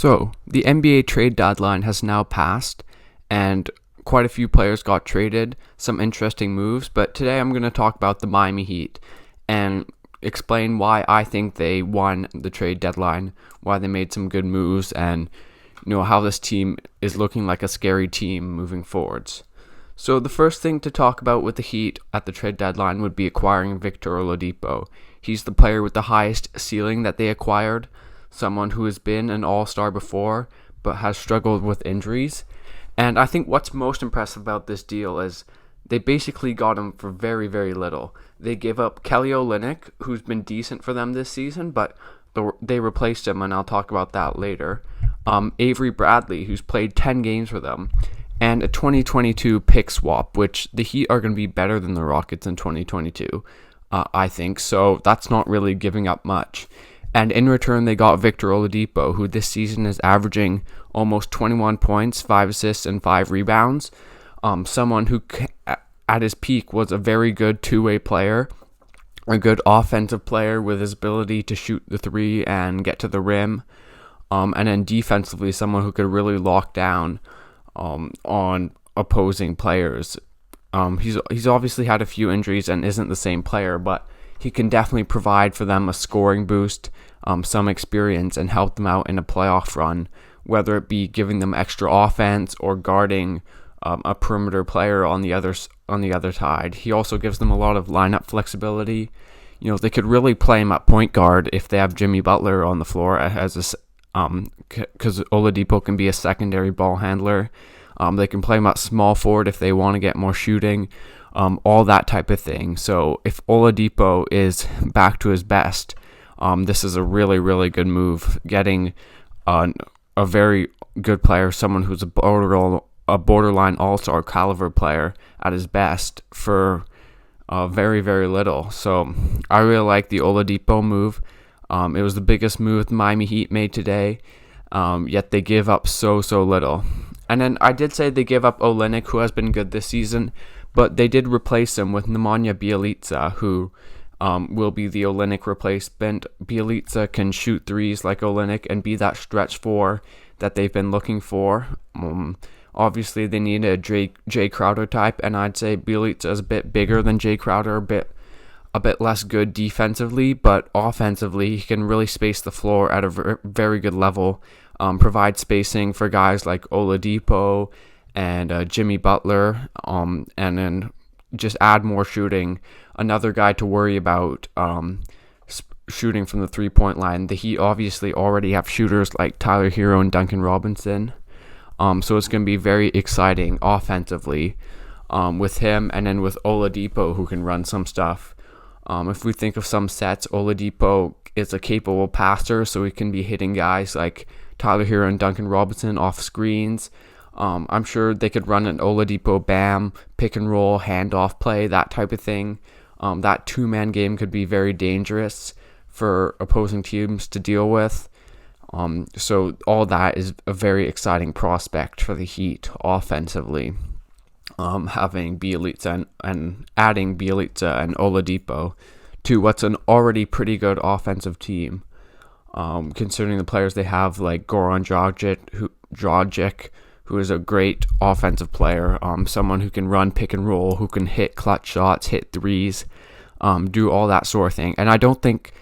So, the NBA trade deadline has now passed, and quite a few players got traded, some interesting moves, but today I'm going to talk about the Miami Heat and explain why I think they won the trade deadline, why they made some good moves, and how this team is looking like a scary team moving forwards. So the first thing to talk about with the Heat at the trade deadline would be acquiring Victor Oladipo. He's the player with the highest ceiling that they acquired, someone who has been an all-star before but has struggled with injuries. And I think what's most impressive about this deal is they basically got him for very, very little. They gave up Kelly Olynyk, who's been decent for them this season, but they replaced him, and I'll talk about that later. Avery Bradley, who's played 10 games for them, and a 2022 pick swap, which the Heat are going to be better than the Rockets in 2022, I think. So that's not really giving up much. And in return, they got Victor Oladipo, who this season is averaging almost 21 points, 5 assists, and 5 rebounds. Someone who, at his peak, was a very good two-way player, a good offensive player with his ability to shoot the three and get to the rim. And then defensively, someone who could really lock down on opposing players. He's obviously had a few injuries and isn't the same player, but he can definitely provide for them a scoring boost, some experience, and help them out in a playoff run, whether it be giving them extra offense or guarding a perimeter player on the other side. He also gives them a lot of lineup flexibility. They could really play him at point guard if they have Jimmy Butler on the floor as because Oladipo can be a secondary ball handler. They can play him at small forward if they want to get more shooting. All that type of thing. So if Oladipo is back to his best, this is a really, really good move. Getting a very good player, someone who's a borderline all-star caliber player at his best for very, very little. So I really like the Oladipo move. It was the biggest move the Miami Heat made today, yet they give up so little. And then I did say they give up Olynyk, who has been good this season, but they did replace him with Nemanja Bjelica, who will be the Olynyk replacement. Bjelica can shoot threes like Olynyk and be that stretch four that they've been looking for. Obviously, they need a Jay Crowder type, and I'd say Bjelica is a bit bigger than Jay Crowder, a bit less good defensively, but offensively, he can really space the floor at a very good level, provide spacing for guys like Oladipo and Jimmy Butler, and then just add more shooting. Another guy to worry about shooting from the three-point line. The Heat obviously already have shooters like Tyler Hero and Duncan Robinson, so it's going to be very exciting offensively with him, and then with Oladipo, who can run some stuff. If we think of some sets, Oladipo is a capable passer, so he can be hitting guys like Tyler Hero and Duncan Robinson off screens. I'm sure they could run an Oladipo Bam pick and roll handoff play, that type of thing. That two-man game could be very dangerous for opposing teams to deal with. So all that is a very exciting prospect for the Heat offensively. Having Bjelica and adding Bjelica and Oladipo to what's an already pretty good offensive team, considering the players they have like Goran Dragic, who is a great offensive player, someone who can run pick and roll, who can hit clutch shots, hit threes, do all that sort of thing. And I don't think,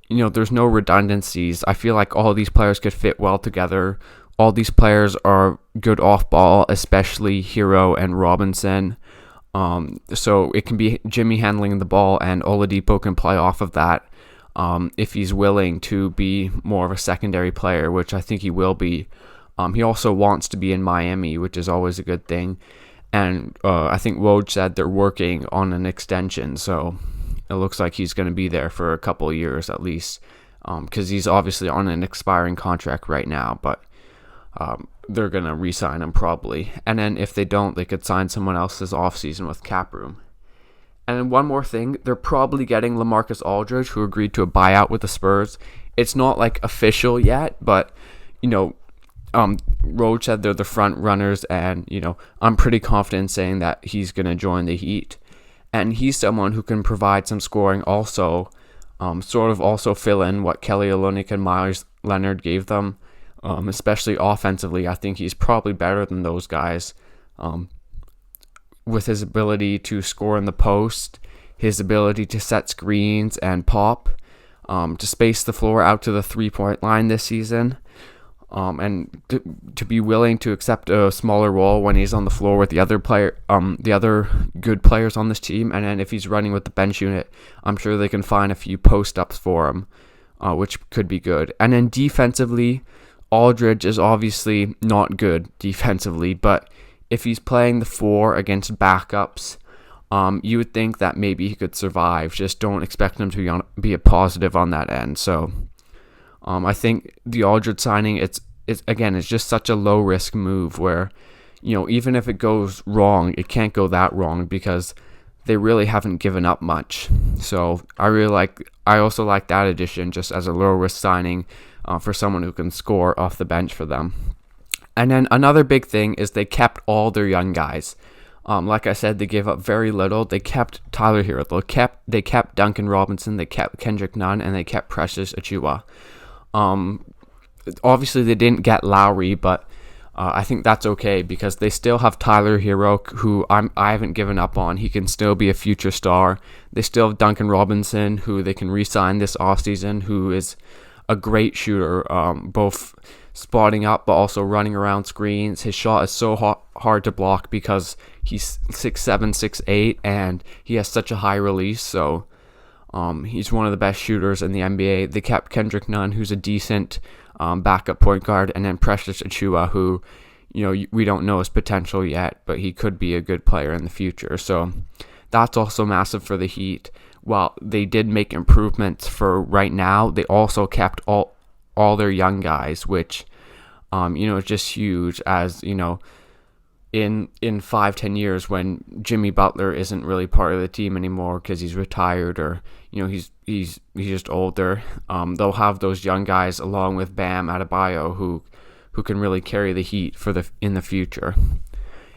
there's no redundancies. I feel like all these players could fit well together. All these players are good off ball, especially Hero and Robinson. So it can be Jimmy handling the ball, and Oladipo can play off of that if he's willing to be more of a secondary player, which I think he will be. He also wants to be in Miami, which is always a good thing. And I think Woj said they're working on an extension, so it looks like he's going to be there for a couple of years at least, because he's obviously on an expiring contract right now, but they're going to re-sign him probably. And then if they don't, they could sign someone else this offseason with cap room. And then one more thing, they're probably getting LaMarcus Aldridge, who agreed to a buyout with the Spurs. It's not like official yet, but Woj said they're the front runners, and I'm pretty confident saying that he's going to join the Heat. And he's someone who can provide some scoring also, sort of also fill in what Kelly Olynyk and Myers Leonard gave them. especially offensively. I think he's probably better than those guys with his ability to score in the post, his ability to set screens and pop, to space the floor out to the 3-point line this season, and to be willing to accept a smaller role when he's on the floor with the other good players on this team. And then if he's running with the bench unit, I'm sure they can find a few post-ups for him, which could be good. And then defensively, Aldridge is obviously not good defensively, but if he's playing the 4 against backups, you would think that maybe he could survive. Just don't expect him to be a positive on that end. So I think the Aldridge signing, it's just such a low risk move where, even if it goes wrong, it can't go that wrong because they really haven't given up much. So I also like that addition just as a low risk signing for someone who can score off the bench for them. And then another big thing is they kept all their young guys. Like I said, they gave up very little. They kept Tyler Hero. They kept Duncan Robinson. They kept Kendrick Nunn, and they kept Precious Achiuwa. Obviously, they didn't get Lowry, but I think that's okay because they still have Tyler Hero, who I haven't given up on. He can still be a future star. They still have Duncan Robinson, who they can re-sign this offseason, who is a great shooter, both spotting up but also running around screens. His shot is so hard to block because he's 6'7", 6'8", and he has such a high release. So he's one of the best shooters in the NBA. They kept Kendrick Nunn, who's a decent backup point guard, and then Precious Achiuwa, who we don't know his potential yet, but he could be a good player in the future. So that's also massive for the Heat. While they did make improvements for right now, they also kept all their young guys, which is just huge. As in 5-10 years, when Jimmy Butler isn't really part of the team anymore because he's retired or he's just older, they'll have those young guys along with Bam Adebayo who can really carry the Heat in the future.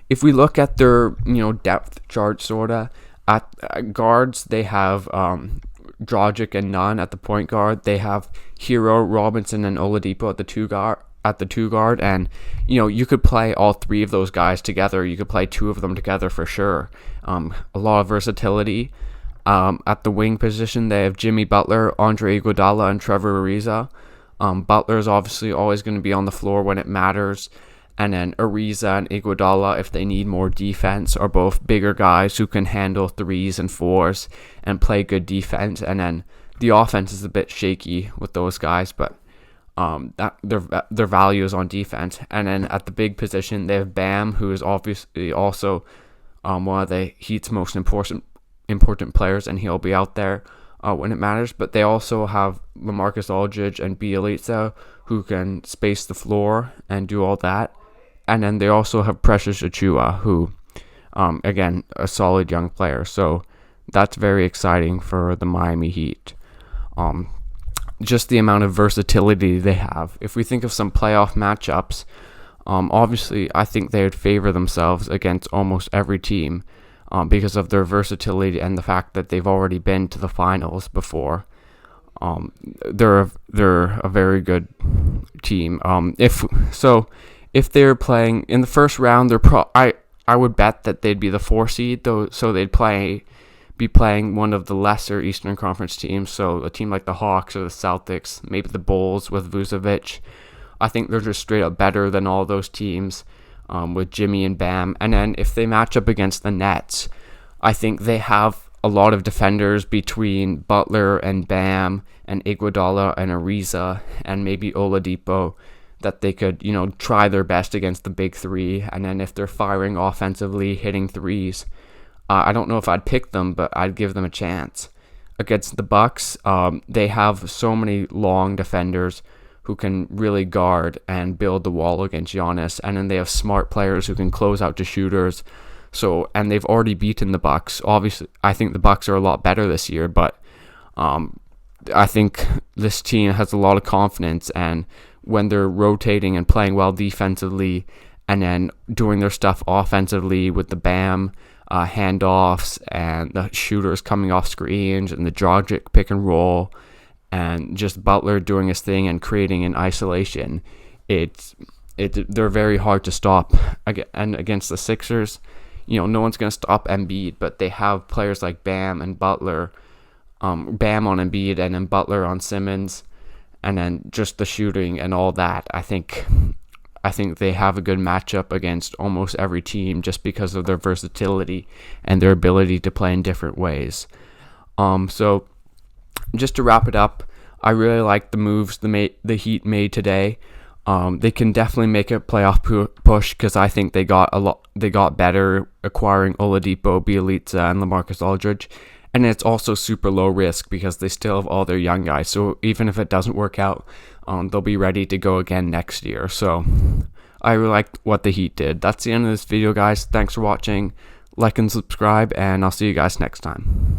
If we look at their depth chart sorta, at guards, they have Dragic and Nunn at the point guard. They have Hero, Robinson, and Oladipo at the two guard, and you could play all 3 of those guys together. You could play 2 of them together for sure. A lot of versatility. At the wing position, they have Jimmy Butler, Andre Iguodala, and Trevor Ariza. Butler is obviously always going to be on the floor when it matters. And then Ariza and Iguodala, if they need more defense, are both bigger guys who can handle 3s and 4s and play good defense. And then the offense is a bit shaky with those guys, but their value is on defense. And then at the big position, they have Bam, who is obviously also one of the Heat's most important players, and he'll be out there when it matters. But they also have LaMarcus Aldridge and Bjelica, who can space the floor and do all that. And then they also have Precious Achiuwa, who, again, a solid young player. So that's very exciting for the Miami Heat. Just the amount of versatility they have. If we think of some playoff matchups, obviously I think they would favor themselves against almost every team because of their versatility and the fact that they've already been to the finals before. They're a very good team. If they're playing in the first round, I would bet that they'd be the 4 seed, though. So they'd be playing one of the lesser Eastern Conference teams. So a team like the Hawks or the Celtics, maybe the Bulls with Vucevic. I think they're just straight up better than all those teams with Jimmy and Bam. And then if they match up against the Nets, I think they have a lot of defenders between Butler and Bam and Iguodala and Ariza and maybe Oladipo that they could, try their best against the big 3. And then if they're firing offensively, hitting 3s, I don't know if I'd pick them, but I'd give them a chance. Against the Bucks, they have so many long defenders who can really guard and build the wall against Giannis. And then they have smart players who can close out to shooters. And they've already beaten the Bucks. Obviously, I think the Bucks are a lot better this year, but I think this team has a lot of confidence, and when they're rotating and playing well defensively and then doing their stuff offensively with the Bam handoffs and the shooters coming off screens and the Dragic pick and roll and just Butler doing his thing and creating in isolation, they're very hard to stop. And against the Sixers, no one's going to stop Embiid, but they have players like Bam and Butler, Bam on Embiid and then Butler on Simmons, and then just the shooting and all that. I think they have a good matchup against almost every team just because of their versatility and their ability to play in different ways. So just to wrap it up, I really like the moves the Heat made today. They can definitely make a playoff push because I think they got better acquiring Oladipo, Bielitsa, and LaMarcus Aldridge. And it's also super low risk because they still have all their young guys. So even if it doesn't work out, they'll be ready to go again next year. So I really like what the Heat did. That's the end of this video, guys. Thanks for watching. Like and subscribe, and I'll see you guys next time.